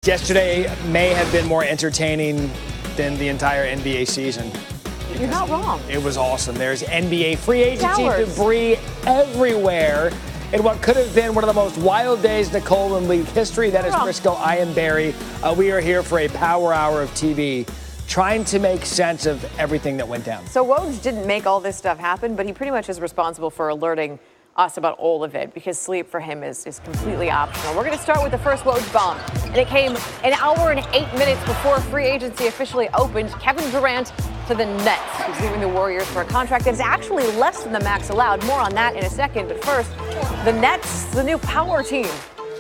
Yesterday may have been more entertaining than the entire NBA season. You're not wrong. It was awesome. There's NBA free agency debris everywhere. In what could have been one of the most wild days, Nicole, in league history. That is Frisco. I am Barry. We are here for a power hour of TV, trying to make sense of everything that went down. So Woj didn't make all this stuff happen, but he pretty much is responsible for alerting us about all of it, because sleep for him is completely optional. We're going to start with the first Woj bomb, and it came an hour and 8 minutes before free agency officially opened. Kevin Durant to the Nets. He's leaving the Warriors for a contract that is actually less than the max allowed. More on that in a second, but first, the Nets, the new power team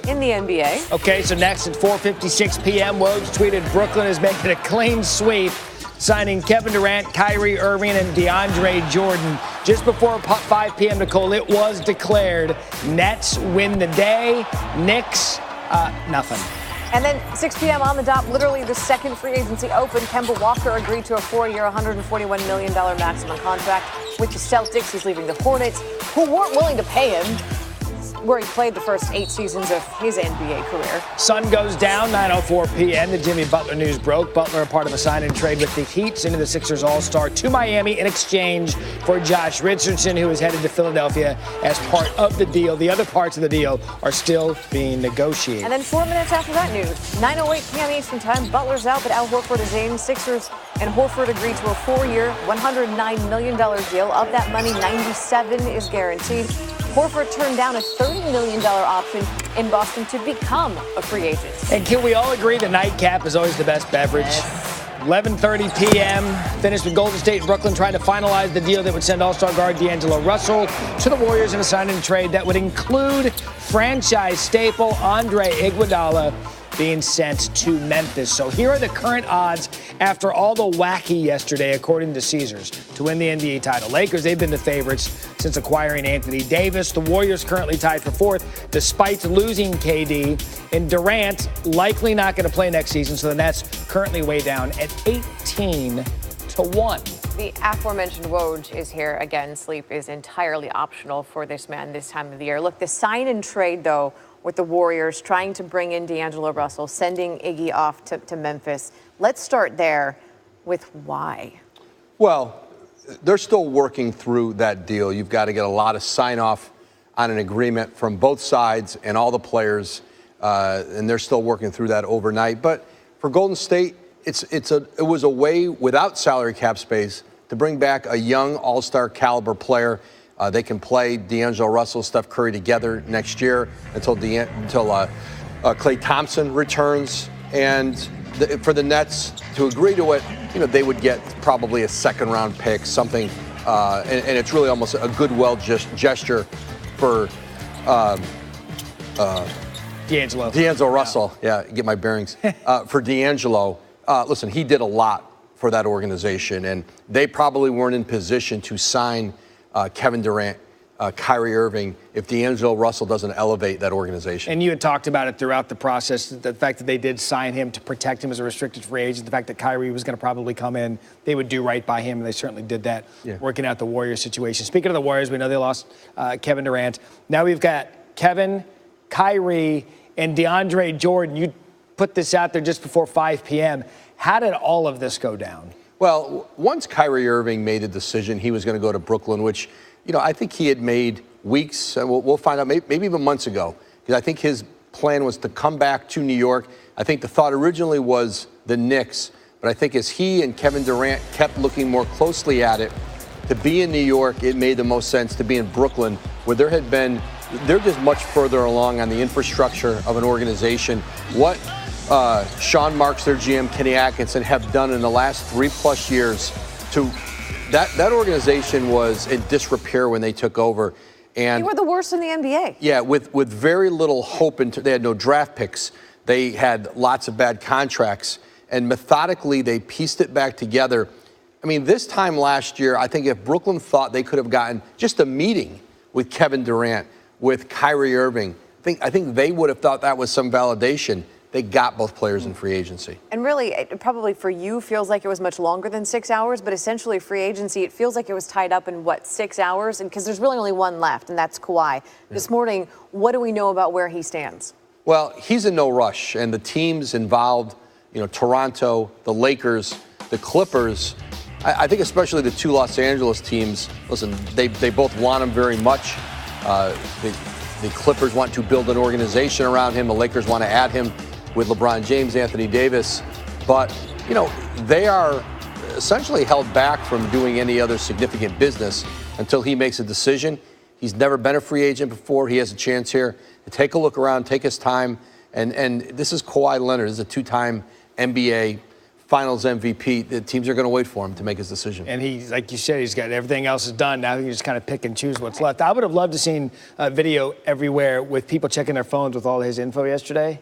in the NBA. Okay, so next at 4:56 p.m., Woj tweeted Brooklyn is making a clean sweep, signing Kevin Durant, Kyrie Irving, and DeAndre Jordan. Just before 5 p.m., Nicole, it was declared Nets win the day, Knicks, nothing. And then 6 p.m. on the dot, literally the second free agency open, Kemba Walker agreed to a 4-year, $141 million maximum contract with the Celtics. He's leaving the Hornets, who weren't willing to pay him, where he played the first 8 seasons of his NBA career. Sun goes down, 9:04 p.m. The Jimmy Butler news broke. Butler, a part of a sign-and trade with the Heat, sending the Sixers All-Star to Miami in exchange for Josh Richardson, who is headed to Philadelphia as part of the deal. The other parts of the deal are still being negotiated. And then 4 minutes after that news, 9:08 p.m. Eastern Time, Butler's out, but Al Horford is in. Sixers and Horford agreed to a 4-year, $109 million deal. Of that money, $97 is guaranteed. Horford turned down a $30 million option in Boston to become a free agent. And can we all agree the nightcap is always the best beverage? Yes. 11:30 p.m. Finished with Golden State and Brooklyn trying to finalize the deal that would send All-Star guard D'Angelo Russell to the Warriors in a sign-and trade that would include franchise staple Andre Iguodala being sent to Memphis. So here are the current odds after all the wacky yesterday, according to Caesars, to win the NBA title. Lakers, they've been the favorites since acquiring Anthony Davis. The Warriors currently tied for 4th, despite losing KD. And Durant likely not going to play next season, so the Nets currently way down at 18-1. The aforementioned Woj is here again. Sleep is entirely optional for this man this time of the year. Look, the sign and trade, though, with the Warriors trying to bring in D'Angelo Russell, sending Iggy off to Memphis. Let's start there with why. Well, they're still working through that deal. You've got to get a lot of sign-off on an agreement from both sides and all the players, and they're still working through that overnight. But for Golden State, it was a way without salary cap space to bring back a young all-star caliber player. They can play D'Angelo Russell, Steph Curry together next year until Klay Thompson returns. And for the Nets to agree to it, they would get probably a second-round pick, something, and it's really almost a goodwill gesture for D'Angelo Russell. Yeah, get my bearings. For D'Angelo, listen, he did a lot for that organization, and they probably weren't in position to sign Kevin Durant, Kyrie Irving, if D'Angelo Russell doesn't elevate that organization. And you had talked about it throughout the process, the fact that they did sign him to protect him as a restricted free agent, the fact that Kyrie was going to probably come in, they would do right by him, and they certainly did that, working out the Warriors situation. Speaking of the Warriors, we know they lost Kevin Durant. Now we've got Kevin, Kyrie, and DeAndre Jordan. You put this out there just before 5 p.m. How did all of this go down? Well, once Kyrie Irving made the decision he was going to go to Brooklyn, which, I think he had made weeks, we'll find out, maybe even months ago, because I think his plan was to come back to New York. I think the thought originally was the Knicks, but I think as he and Kevin Durant kept looking more closely at it, to be in New York, it made the most sense to be in Brooklyn, where they're just much further along on the infrastructure of an organization. What Sean Marks, their GM, Kenny Atkinson, have done in the last 3+ years to that organization was in disrepair when they took over. And they were the worst in the NBA. Yeah, with very little hope. They had no draft picks. They had lots of bad contracts. And methodically, they pieced it back together. I mean, this time last year, I think if Brooklyn thought they could have gotten just a meeting with Kevin Durant, with Kyrie Irving, I think they would have thought that was some validation. They got both players in free agency. And really, it probably for you feels like it was much longer than 6 hours, but essentially free agency, it feels like it was tied up in, 6 hours? And because there's really only one left, and that's Kawhi. This morning, what do we know about where he stands? Well, he's in no rush, and the teams involved, Toronto, the Lakers, the Clippers, I think especially the two Los Angeles teams, listen, they both want him very much. The Clippers want to build an organization around him. The Lakers want to add him with LeBron James, Anthony Davis. But, they are essentially held back from doing any other significant business until he makes a decision. He's never been a free agent before. He has a chance here to take a look around, take his time. And this is Kawhi Leonard. This is a two-time NBA Finals MVP. The teams are going to wait for him to make his decision. And he's, like you said, he's got everything else is done. Now he can just kind of pick and choose what's left. I would have loved to seen a video everywhere with people checking their phones with all his info yesterday.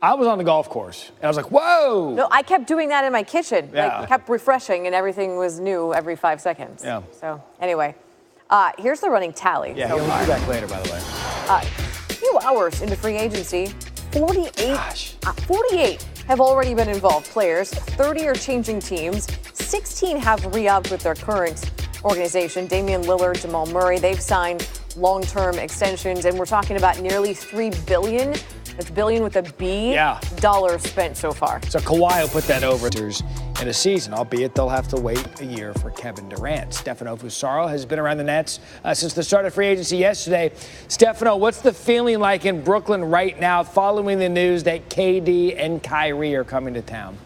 I was on the golf course, and I was like, whoa. No, I kept doing that in my kitchen. Yeah. Like, kept refreshing, and everything was new every 5 seconds. Yeah. So, anyway, here's the running tally. Yeah, so he'll be back later, by the way. A few hours into free agency, 48 have already been involved players. 30 are changing teams. 16 have re-upped with their current organization. Damian Lillard, Jamal Murray, they've signed long-term extensions, and we're talking about nearly $3 billion. That's billion with a B. Yeah. Dollars spent so far. So Kawhi will put that over in a season, albeit they'll have to wait a year for Kevin Durant. Stefano Fusaro has been around the Nets since the start of free agency yesterday. Stefano, what's the feeling like in Brooklyn right now following the news that KD and Kyrie are coming to town?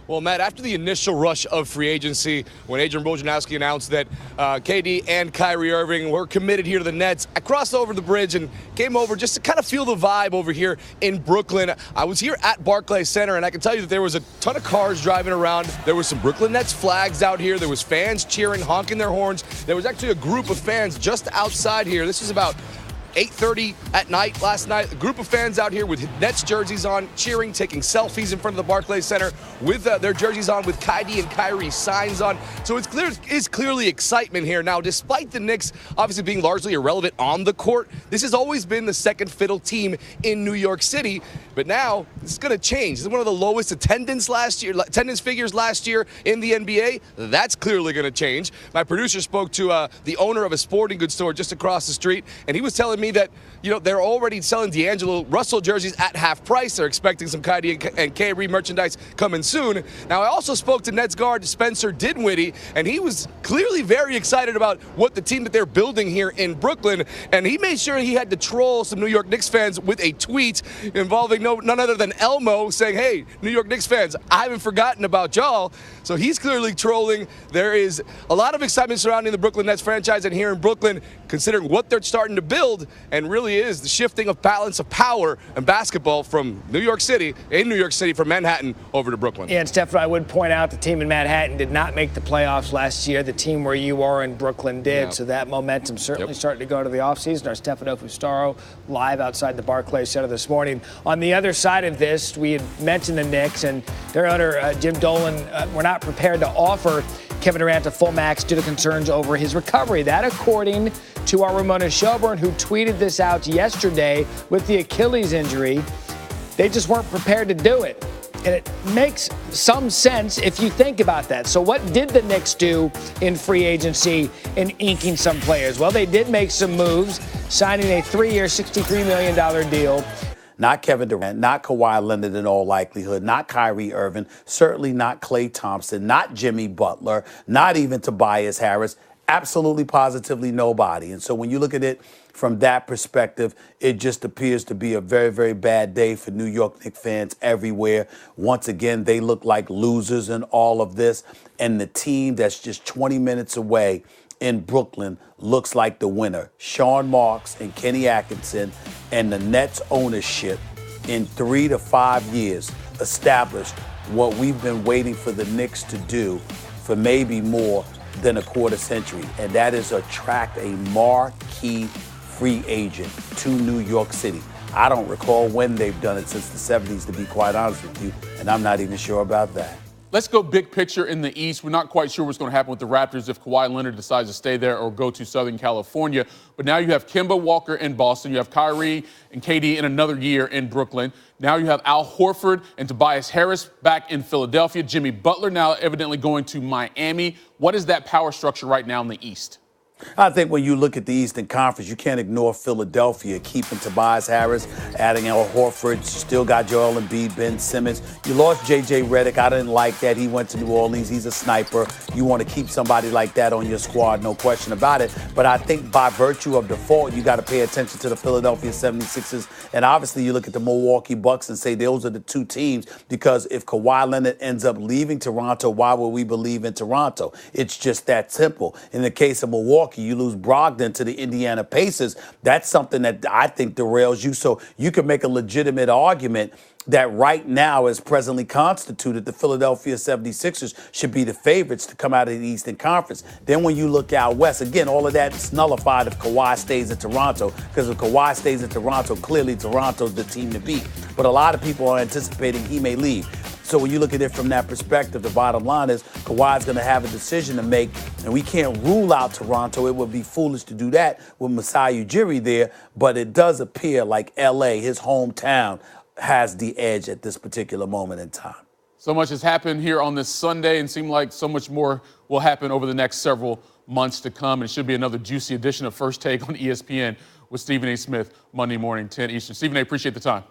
Well, Matt, after the initial rush of free agency, when Adrian Wojnarowski announced that KD and Kyrie Irving were committed here to the Nets, I crossed over the bridge and came over just to kind of feel the vibe over here in Brooklyn. I was here at Barclays Center, and I can tell you that there was a ton of cars driving around. There was some Brooklyn Nets flags out here. There was fans cheering, honking their horns. There was actually a group of fans just outside here. This was about 8:30 at night last night. A group of fans out here with Nets jerseys on, cheering, taking selfies in front of the Barclays Center with their jerseys on, with KD and Kyrie signs on. So it's clearly excitement here. Now, despite the Knicks obviously being largely irrelevant on the court, this has always been the second fiddle team in New York City. But now it's going to change. This is one of the lowest attendance figures last year in the NBA. That's clearly going to change. My producer spoke to the owner of a sporting goods store just across the street, and he was telling me that they're already selling D'Angelo Russell jerseys at half price. They're expecting some KD and Kyrie merchandise coming soon. Now, I also spoke to Nets guard Spencer Dinwiddie, and he was clearly very excited about what the team that they're building here in Brooklyn. And he made sure he had to troll some New York Knicks fans with a tweet involving none other than Elmo, saying, "Hey, New York Knicks fans, I haven't forgotten about y'all." So he's clearly trolling. There is a lot of excitement surrounding the Brooklyn Nets franchise and here in Brooklyn, considering what they're starting to build, and really is the shifting of balance of power and basketball from New York City, from Manhattan over to Brooklyn. Yeah, and Steph, I would point out the team in Manhattan did not make the playoffs last year. The team where you are in Brooklyn did, so that momentum certainly starting to go to the offseason. Our Stefano Fusaro live outside the Barclays Center this morning. On the other side of this, we had mentioned the Knicks and their owner, Jim Dolan, were not prepared to offer Kevin Durant a full max due to concerns over his recovery. That, according to our Ramona Shelburne, who tweeted this out yesterday with the Achilles injury. They just weren't prepared to do it. And it makes some sense if you think about that. So what did the Knicks do in free agency in inking some players? Well, they did make some moves, signing a 3-year, $63 million deal. Not Kevin Durant, not Kawhi Leonard in all likelihood, not Kyrie Irving, certainly not Klay Thompson, not Jimmy Butler, not even Tobias Harris, absolutely positively nobody. And so when you look at it from that perspective, it just appears to be a very, very bad day for New York Knicks fans everywhere. Once again, they look like losers in all of this. And the team that's just 20 minutes away in Brooklyn looks like the winner. Sean Marks and Kenny Atkinson and the Nets ownership in 3 to 5 years established what we've been waiting for the Knicks to do for maybe more than a quarter century, and that is attract a marquee free agent to New York City. I don't recall when they've done it since the 70s, to be quite honest with you, and I'm not even sure about that. Let's go big picture in the East. We're not quite sure what's going to happen with the Raptors if Kawhi Leonard decides to stay there or go to Southern California. But now you have Kemba Walker in Boston. You have Kyrie and KD in another year in Brooklyn. Now you have Al Horford and Tobias Harris back in Philadelphia. Jimmy Butler now evidently going to Miami. What is that power structure right now in the East? I think when you look at the Eastern Conference, you can't ignore Philadelphia keeping Tobias Harris, adding Al Horford. You still got Joel Embiid, Ben Simmons. You lost J.J. Redick. I didn't like that. He went to New Orleans. He's a sniper. You want to keep somebody like that on your squad, no question about it. But I think by virtue of default, you got to pay attention to the Philadelphia 76ers. And obviously, you look at the Milwaukee Bucks and say those are the two teams, because if Kawhi Leonard ends up leaving Toronto, why would we believe in Toronto? It's just that simple. In the case of Milwaukee, you lose Brogdon to the Indiana Pacers. That's something that I think derails you. So you can make a legitimate argument that right now, as presently constituted, the Philadelphia 76ers should be the favorites to come out of the Eastern Conference. Then when you look out west, again, all of that is nullified if Kawhi stays at Toronto, because if Kawhi stays at Toronto, clearly Toronto's the team to beat. But a lot of people are anticipating he may leave. So when you look at it from that perspective, the bottom line is Kawhi's going to have a decision to make, and we can't rule out Toronto. It would be foolish to do that with Masai Ujiri there, but it does appear like L.A., his hometown, has the edge at this particular moment in time. So much has happened here on this Sunday, and seemed like so much more will happen over the next several months to come. And it should be another juicy edition of First Take on ESPN with Stephen A. Smith, Monday morning, 10 Eastern. Stephen A., appreciate the time.